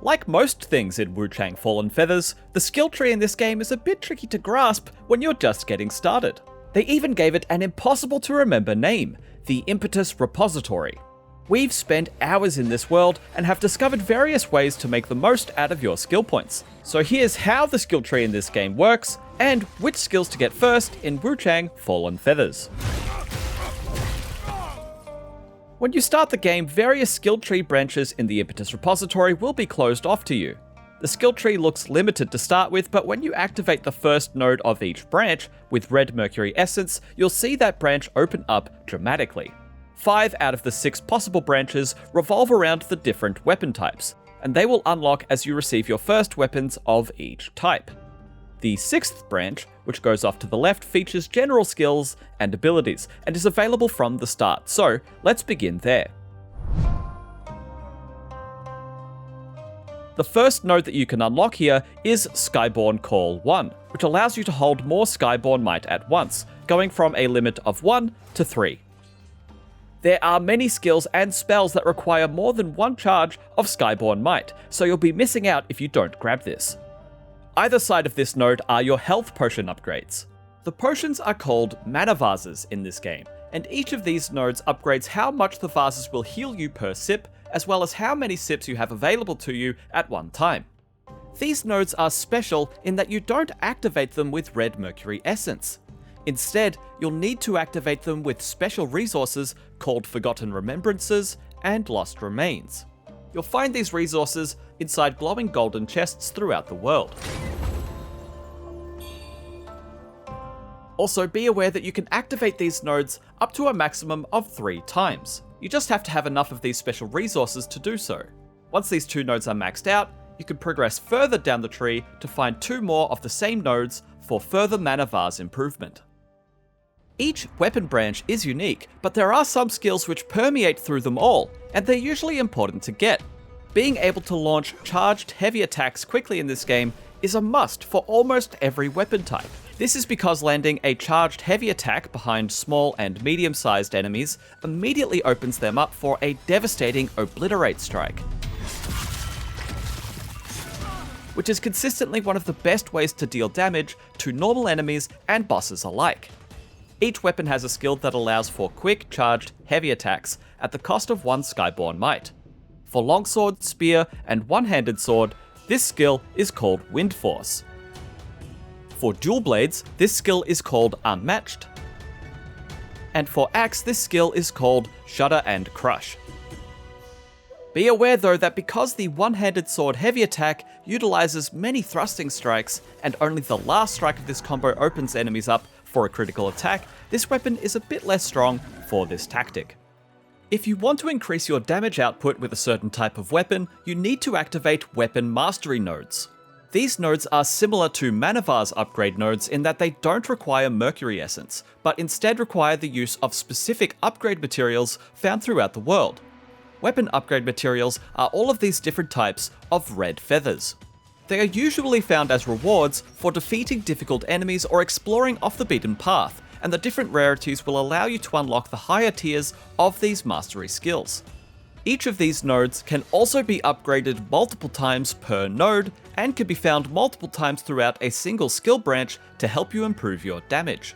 Like most things in Wuchang Fallen Feathers, the skill tree in this game is a bit tricky to grasp when you're just getting started. They even gave it an impossible to remember name, the Impetus Repository. We've spent hours in this world and have discovered various ways to make the most out of your skill points. So here's how the skill tree in this game works, and which skills to get first in Wuchang Fallen Feathers. When you start the game, various skill tree branches in the Impetus Repository will be closed off to you. The skill tree looks limited to start with, but when you activate the first node of each branch with red mercury essence, you'll see that branch open up dramatically. 5 out of the 6 possible branches revolve around the different weapon types, and they will unlock as you receive your first weapons of each type. The 6th branch, which goes off to the left, features general skills and abilities, and is available from the start, so let's begin there. The first node that you can unlock here is Skyborn Call 1, which allows you to hold more Skyborn Might at once, going from a limit of 1 to 3. There are many skills and spells that require more than one charge of Skyborn Might, so you'll be missing out if you don't grab this. Either side of this node are your health potion upgrades. The potions are called Manna vases in this game, and each of these nodes upgrades how much the vases will heal you per sip, as well as how many sips you have available to you at one time. These nodes are special in that you don't activate them with red mercury essence. Instead, you'll need to activate them with special resources called Forgotten Remembrances and Lost Remains. You'll find these resources inside glowing golden chests throughout the world. Also, be aware that you can activate these nodes up to a maximum of 3 times. You just have to have enough of these special resources to do so. Once these 2 nodes are maxed out, you can progress further down the tree to find 2 more of the same nodes for further Manna vase improvement. Each weapon branch is unique, but there are some skills which permeate through them all, and they're usually important to get. Being able to launch charged heavy attacks quickly in this game is a must for almost every weapon type. This is because landing a charged heavy attack behind small and medium-sized enemies immediately opens them up for a devastating Obliterate strike, which is consistently one of the best ways to deal damage to normal enemies and bosses alike. Each weapon has a skill that allows for quick, charged, heavy attacks at the cost of 1 Skyborn Might. For Longsword, Spear, and One-Handed Sword, this skill is called Wind Force. For Dual Blades, this skill is called Unmatched. And for Axe, this skill is called Shudder and Crush. Be aware though that because the One-Handed Sword heavy attack utilizes many thrusting strikes, and only the last strike of this combo opens enemies up for a critical attack, this weapon is a bit less strong for this tactic. If you want to increase your damage output with a certain type of weapon, you need to activate Weapon Mastery nodes. These nodes are similar to Manna vase upgrade nodes in that they don't require Mercury Essence, but instead require the use of specific upgrade materials found throughout the world. Weapon upgrade materials are all of these different types of red feathers. They are usually found as rewards for defeating difficult enemies or exploring off the beaten path, and the different rarities will allow you to unlock the higher tiers of these mastery skills. Each of these nodes can also be upgraded multiple times per node, and can be found multiple times throughout a single skill branch to help you improve your damage.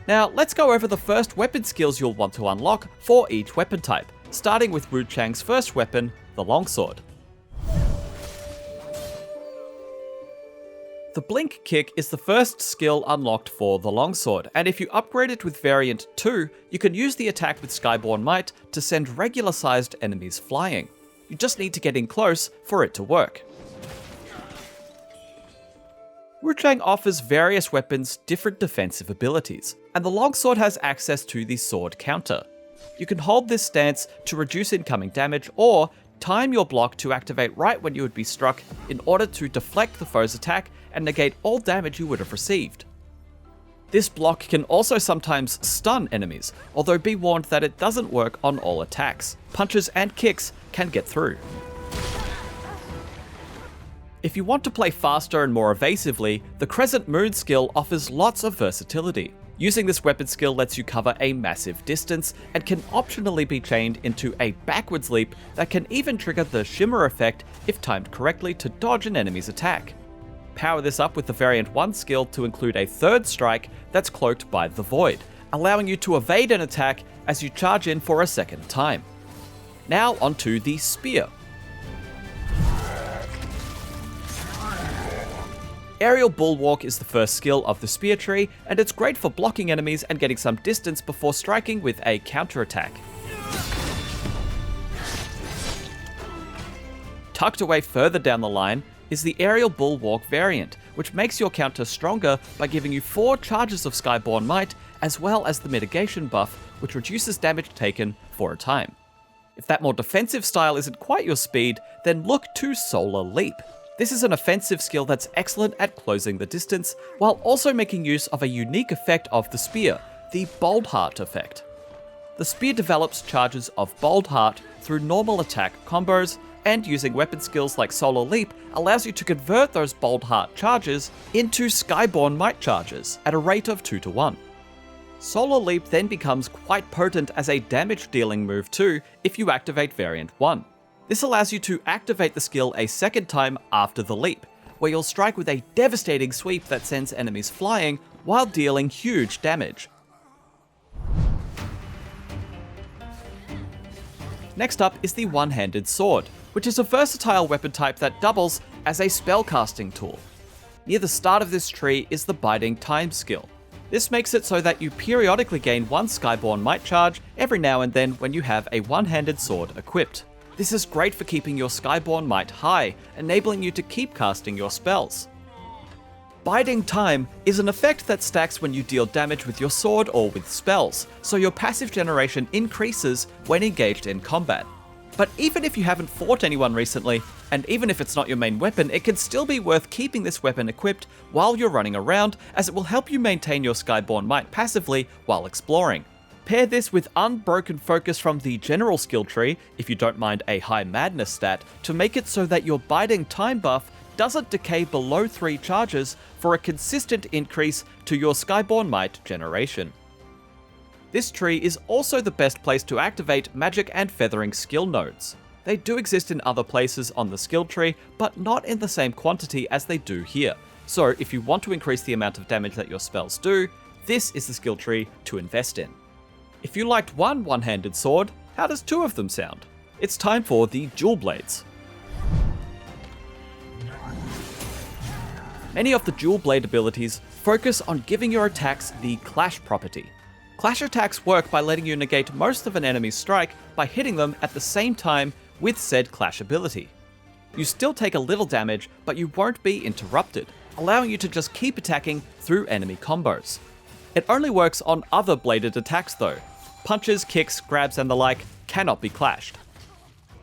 Now, let's go over the first weapon skills you'll want to unlock for each weapon type, starting with Wuchang's first weapon, the Longsword. The Blink Kick is the first skill unlocked for the Longsword, and if you upgrade it with Variant 2, you can use the attack with Skyborn Might to send regular-sized enemies flying. You just need to get in close for it to work. Wuchang offers various weapons different defensive abilities, and the Longsword has access to the Sword Counter. You can hold this stance to reduce incoming damage, or time your block to activate right when you would be struck in order to deflect the foe's attack and negate all damage you would have received. This block can also sometimes stun enemies, although be warned that it doesn't work on all attacks. Punches and kicks can get through. If you want to play faster and more evasively, the Crescent Moon skill offers lots of versatility. Using this weapon skill lets you cover a massive distance and can optionally be chained into a backwards leap that can even trigger the shimmer effect if timed correctly to dodge an enemy's attack. Power this up with the Variant 1 skill to include a third strike that's cloaked by the Void, allowing you to evade an attack as you charge in for a second time. Now onto the Spear. Aerial Bulwark is the first skill of the Spear tree, and it's great for blocking enemies and getting some distance before striking with a counterattack. Tucked away further down the line is the Aerial Bulwark variant, which makes your counter stronger by giving you 4 charges of Skyborn Might, as well as the mitigation buff, which reduces damage taken for a time. If that more defensive style isn't quite your speed, then look to Solar Leap. This is an offensive skill that's excellent at closing the distance, while also making use of a unique effect of the spear, the Boldheart effect. The spear develops charges of Boldheart through normal attack combos, and using weapon skills like Solar Leap allows you to convert those Boldheart charges into Skyborn Might charges at a rate of 2 to 1. Solar Leap then becomes quite potent as a damage dealing move too if you activate Variant 1. This allows you to activate the skill a second time after the leap, where you'll strike with a devastating sweep that sends enemies flying while dealing huge damage. Next up is the One-Handed Sword, which is a versatile weapon type that doubles as a spellcasting tool. Near the start of this tree is the Biding Time skill. This makes it so that you periodically gain 1 Skyborn Might charge every now and then when you have a one-handed sword equipped. This is great for keeping your Skyborn Might high, enabling you to keep casting your spells. Biding Time is an effect that stacks when you deal damage with your sword or with spells, so your passive generation increases when engaged in combat. But even if you haven't fought anyone recently, and even if it's not your main weapon, it can still be worth keeping this weapon equipped while you're running around, as it will help you maintain your Skyborn Might passively while exploring. Pair this with Unbroken Focus from the general skill tree, if you don't mind a high madness stat, to make it so that your Biding Time buff doesn't decay below 3 charges for a consistent increase to your Skyborn Might generation. This tree is also the best place to activate magic and feathering skill nodes. They do exist in other places on the skill tree, but not in the same quantity as they do here. So if you want to increase the amount of damage that your spells do, this is the skill tree to invest in. If you liked one-handed sword, how does 2 of them sound? It's time for the Dual Blades. Many of the Dual Blade abilities focus on giving your attacks the Clash property. Clash attacks work by letting you negate most of an enemy's strike by hitting them at the same time with said Clash ability. You still take a little damage, but you won't be interrupted, allowing you to just keep attacking through enemy combos. It only works on other bladed attacks though. Punches, kicks, grabs and the like cannot be clashed.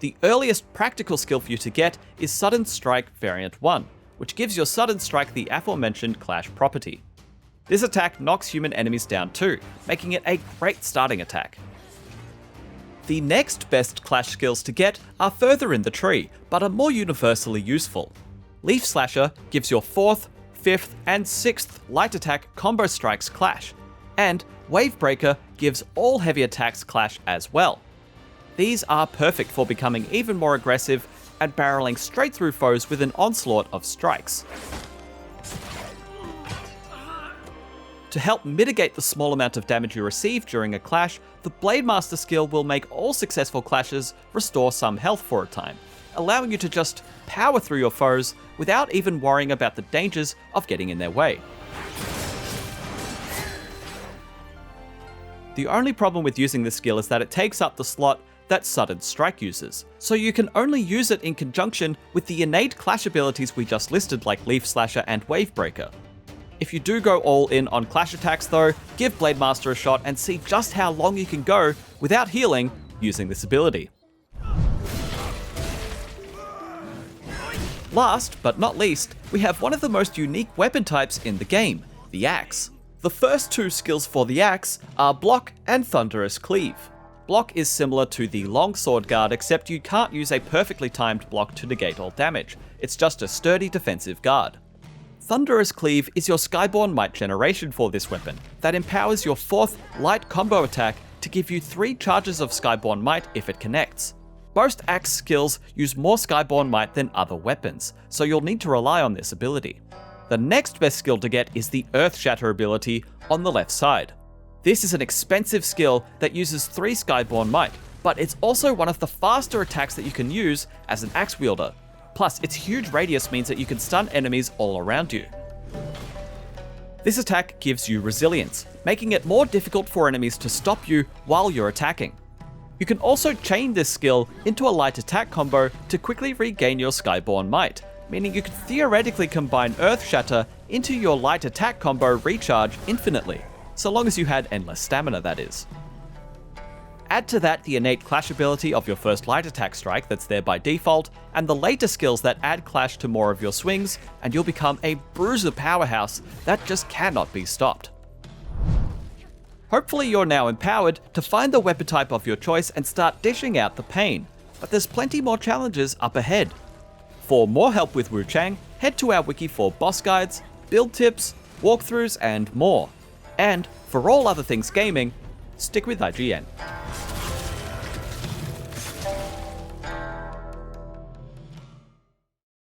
The earliest practical skill for you to get is Sudden Strike Variant 1, which gives your Sudden Strike the aforementioned Clash property. This attack knocks human enemies down too, making it a great starting attack. The next best Clash skills to get are further in the tree, but are more universally useful. Leaf Slasher gives your 4th, 5th, and 6th light attack combo strikes Clash, and Wavebreaker gives all heavy attacks Clash as well. These are perfect for becoming even more aggressive and barreling straight through foes with an onslaught of strikes. To help mitigate the small amount of damage you receive during a clash, the Blademaster skill will make all successful clashes restore some health for a time, allowing you to just power through your foes without even worrying about the dangers of getting in their way. The only problem with using this skill is that it takes up the slot that Sudden Strike uses, so you can only use it in conjunction with the innate Clash abilities we just listed like Leaf Slasher and Wavebreaker. If you do go all in on Clash attacks though, give Blademaster a shot and see just how long you can go without healing using this ability. Last but not least, we have one of the most unique weapon types in the game, the Axe. The first 2 skills for the Axe are Block and Thunderous Cleave. Block is similar to the Longsword Guard, except you can't use a perfectly timed block to negate all damage. It's just a sturdy defensive guard. Thunderous Cleave is your Skyborn might generation for this weapon, that empowers your 4th light combo attack to give you 3 charges of Skyborn might if it connects. Most axe skills use more Skyborn might than other weapons, so you'll need to rely on this ability. The next best skill to get is the Earthshatter ability on the left side. This is an expensive skill that uses 3 Skyborn might, but it's also one of the faster attacks that you can use as an axe wielder. Plus, its huge radius means that you can stun enemies all around you. This attack gives you resilience, making it more difficult for enemies to stop you while you're attacking. You can also chain this skill into a light attack combo to quickly regain your Skyborn might, meaning you could theoretically combine Earthshatter into your light attack combo recharge infinitely, so long as you had endless stamina, that is. Add to that the innate clash ability of your first light attack strike that's there by default, and the later skills that add clash to more of your swings, and you'll become a bruiser powerhouse that just cannot be stopped. Hopefully you're now empowered to find the weapon type of your choice and start dishing out the pain, but there's plenty more challenges up ahead. For more help with Wuchang, head to our wiki for boss guides, build tips, walkthroughs, and more. And for all other things gaming, stick with IGN.